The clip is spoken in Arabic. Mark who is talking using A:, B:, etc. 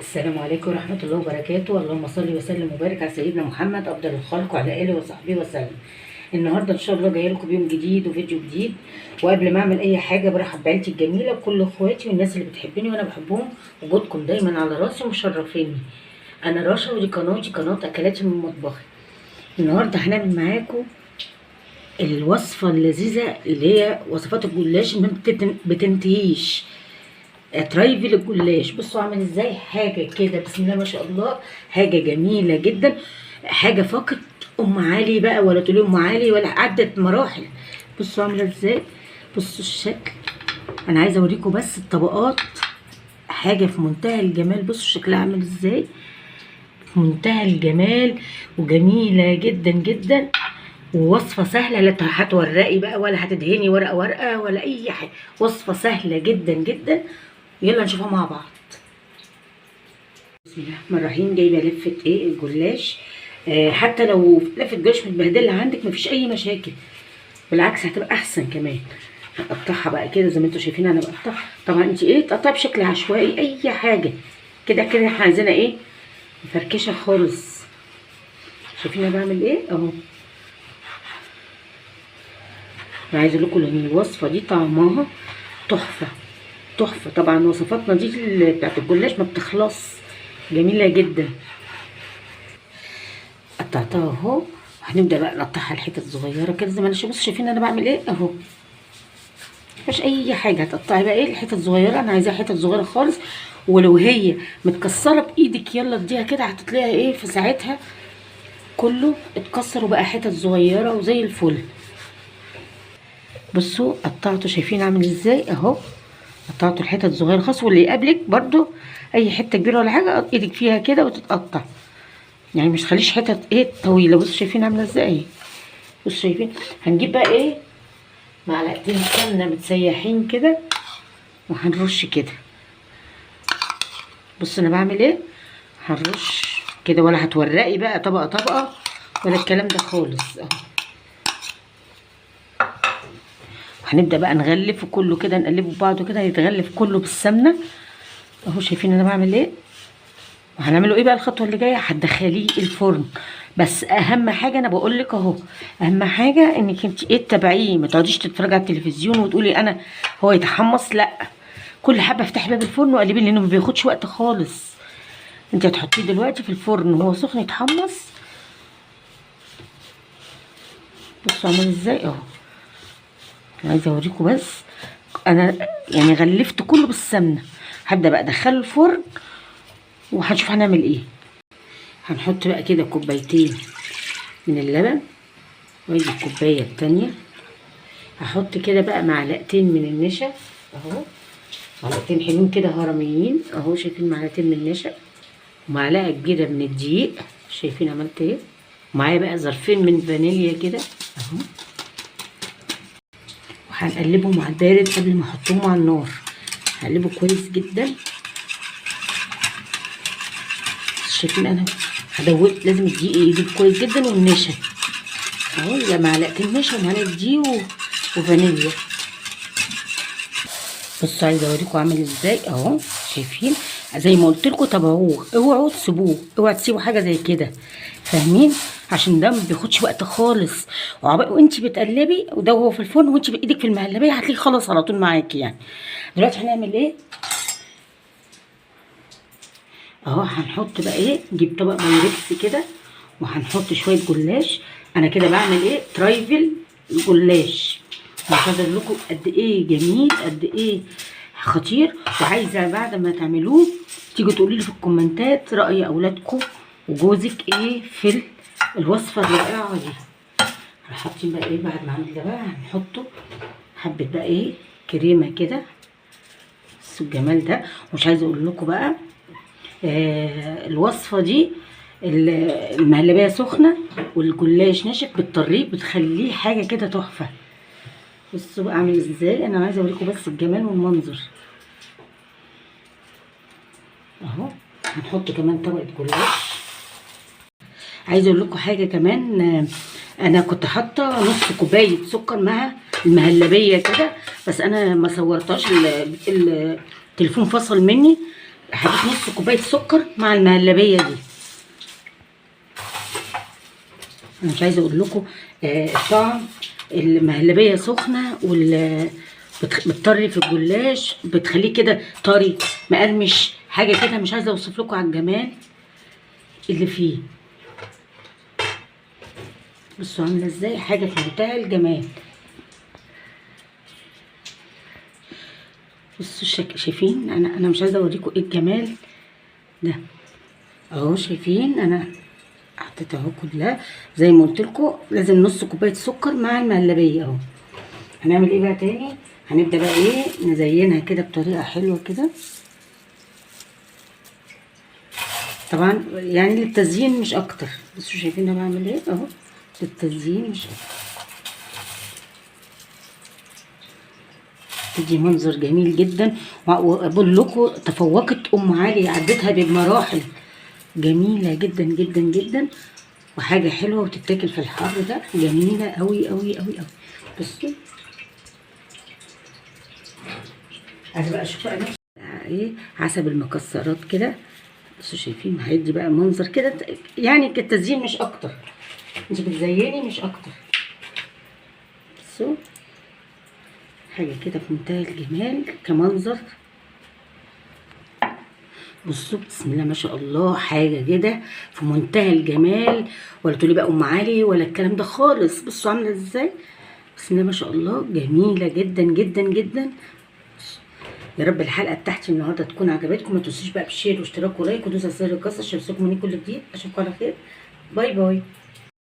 A: السلام عليكم ورحمة الله وبركاته. اللهم صل وسلم وبارك على سيدنا محمد أفضل الخلق وعلى آله وصحبه وسلم. النهارده إن شاء الله جاية لكم بيوم جديد وفيديو جديد. وقبل ما أعمل أي حاجة برحب بعيلتي الجميلة وكل إخواتي والناس اللي بتحبني وأنا بحبهم. وجودكم دايما على راسي ومشرفيني. أنا رشا ودي قناتي قناة أكلاتي من مطبخي. النهارده هنعمل معاكم الوصفة اللذيذة اللي هي وصفات الجلاش ما بتنتهيش. ترايفل الجلاش. بصوا عامل ازاي، حاجه كده بسم الله ما شاء الله، حاجه جميله جدا، حاجه فقط ام علي بقى، ولا تقولي ام علي ولا عدت مراحل. بصوا عامله ازاي، بصوا الشكل. انا عايزه اوريكم بس الطبقات، حاجه في منتهى الجمال. بصوا شكلها عامل ازاي، في منتهى الجمال وجميله جدا جدا. ووصفه سهله، لا هتورقي بقى ولا هتدهني ورقه ورقه ولا اي حاجه، وصفه سهله جدا جدا. يلا نشوفها مع بعض. بسم الله الرحمن الرحيم. جايبه لفه الجلاش. حتى لو لفه جلاش متبهدله عندك مفيش اي مشاكل، بالعكس هتبقى احسن كمان. هقطعها بقى كده زي ما انتم شايفين انا بقطعها. طبعا انت تقطعي بشكل عشوائي اي حاجه كده كده. احنا عايزينها مفركشه خالص. شايفين انا بعمل اهو. انا عايزه اقول لكم ان الوصفه دي طعمها تحفه تحفه. طبعا وصفاتنا دي بتاعت الجلاش ما بتخلص، جميله جدا. قطعتها اهو. هنبدا بقى نقطعها لحتت صغيره كده زي ما انا بصوا شايفين انا بعمل اهو. مفيش اي حاجه، هتقطعي بقى لحتت صغيره. انا عايزاها حتت صغيره خالص، ولو هي متكسره بايدك يلا اديها كده، هتطلعي في ساعتها كله اتكسر وبقى حتت صغيره وزي الفل. بصوا قطعته، شايفين عامل ازاي اهو. قطعته الحتت صغيره خالص، واللي يقابلك برضو اي حته كبيره ولا حاجه ايدك فيها كده وتتقطع، يعني مش تخليش حتت طويله. بصوا شايفين عامله ازاي. بصوا شايفين. هنجيب بقى معلقتين سمنه متسيحين كده، وهنرش كده. بصوا انا بعمل هنرش كده، ولا هتورقي بقى طبقه طبقه ولا الكلام ده خالص اهو. هنبدا بقى نغلف كله كده، نقلبه ببعضه كده، يتغلف كله بالسمنه اهو. شايفين انا بعمل وهنعمله بقى الخطوه اللي جايه، هتدخليه الفرن. بس اهم حاجه انا بقول لك اهو، اهم حاجه انك انت تتابعيه، ما تقعديش تتفرجي على التلفزيون وتقولي انا هو يتحمص. لا، كل حبه افتحي باب الفرن وقلبيه، لانه ما بياخدش وقت خالص. انت هتحطيه دلوقتي في الفرن وهو سخن يتحمص. بصوا عامل ازاي اهو. عايزه اوريكم بس انا يعني غلفت كله بالسمنه. هبدا بقى ادخله الفرن وهنشوف هنعمل هنحط بقى كده كوبايتين من اللبن، وادي الكوبايه التانيه. هحط كده بقى معلقتين من النشا اهو، معلقتين حلوين كده هرميين اهو. شايفين معلقتين من النشا، ومعلقه كبيره من الدقيق. شايفين عملت ومعايا بقى ظرفين من فانيليا كده اهو. وهنقلبهم على البارد قبل ما احطهم على النار. هقلبه كويس جدا. شايفين انا هدوقت، لازم الدقيق يجيب كويس جدا، والنشا اهو. يبقى معلقتين نشا ومعلقه دقيق وفانيليا. بصوا عايزه اوريكم عامل ازاي اهو. شايفين زي ما قلت لكم، تابعوه، اوعوا تسيبوه، اوعوا تسيبوا حاجه زي كده، فاهمين؟ عشان ده ما بياخدش وقت خالص. وانت بتقلبي وده هو في الفرن، وانت بايدك في المهلبيه هتلاقيه خلاص على طول معاكي يعني. دلوقتي هنعمل اهو. هنحط بقى نجيب طبق بايركس كده، وهنحط شويه جلاش. انا كده بعمل ترايفل جلاش. هقدر لكم قد جميل، قد خطير. وعايزه بعد ما تعملوه تيجوا تقولوا لي في الكومنتات راي اولادكم وجوزك في الوصفه الرائعه دي. هنحط بقى بعد ما عملت ده بقى هنحطه حبه بقى كريمه كده. بصوا الجمال ده. ومش عايزه اقول لكم بقى الوصفه دي المهلبيه سخنه والجلاش ناشف، بالطريق بتخليه حاجه كده تحفه. بصوا بقى عامل ازاي. انا عايزه اوريكم بس الجمال والمنظر اهو. هنحط كمان طبقه جلاش. عايزه اقول لكم حاجه كمان، انا كنت حاطه نص كوبايه سكر مع المهلبيه كده، بس انا ما صورتهاش، التليفون فصل مني. هحط نص كوبايه سكر مع المهلبيه دي. انا مش عايزه اقول لكم الطعم، المهلبيه سخنه بتطري في الجلاش، بتخليه كده طري مقرمش حاجه كده، مش عايزه اوصف لكم على الجمال اللي فيه. بصوا عامله ازاي، حاجه في منتهى الجمال. بصوا شايفين، انا مش عايزه اوريكم ايه الجمال ده اهو. شايفين انا حطيت اهو كلها زي ما قلت لكم، لازم نص كوبايه سكر مع المهلبيه اهو. هنعمل ايه بقى تاني؟ هنبدا بقى ايه، نزينها كده بطريقه حلوه كده، طبعا يعني للتزيين مش اكتر. بصوا شايفين انا بعمل ايه اهو، للتزيين مش اكتر. تدي منظر جميل جدا، واقول لكم تفوقت ام علي، عدتها بمراحل جميله جدا جدا جدا، وحاجه حلوه وتتاكل في الحر ده، جميله قوي قوي قوي قوي. بصوا عايزه بقى اشوف انا ايه عسل المكسرات كده. بصوا شايفين هيدي بقى منظر كده، يعني كالتزيين مش اكتر، انت بتزيني مش اكتر. بصوا حاجه كده في منتهى الجمال كمنظر. بصوا بسم الله ما شاء الله، حاجه كده في منتهى الجمال، ولا تقولي بقى ام علي ولا الكلام ده خالص. بصوا عامله ازاي، بسم الله ما شاء الله، جميله جدا جدا جدا. يا رب الحلقه بتاعتي النهارده تكون عجبتكم. ما تنسوش بقى بالشير واشتراك ولايك ودوسوا على زر الجرس عشان يوصلكم مني كل جديد. اشوفكم على خير، باي باي.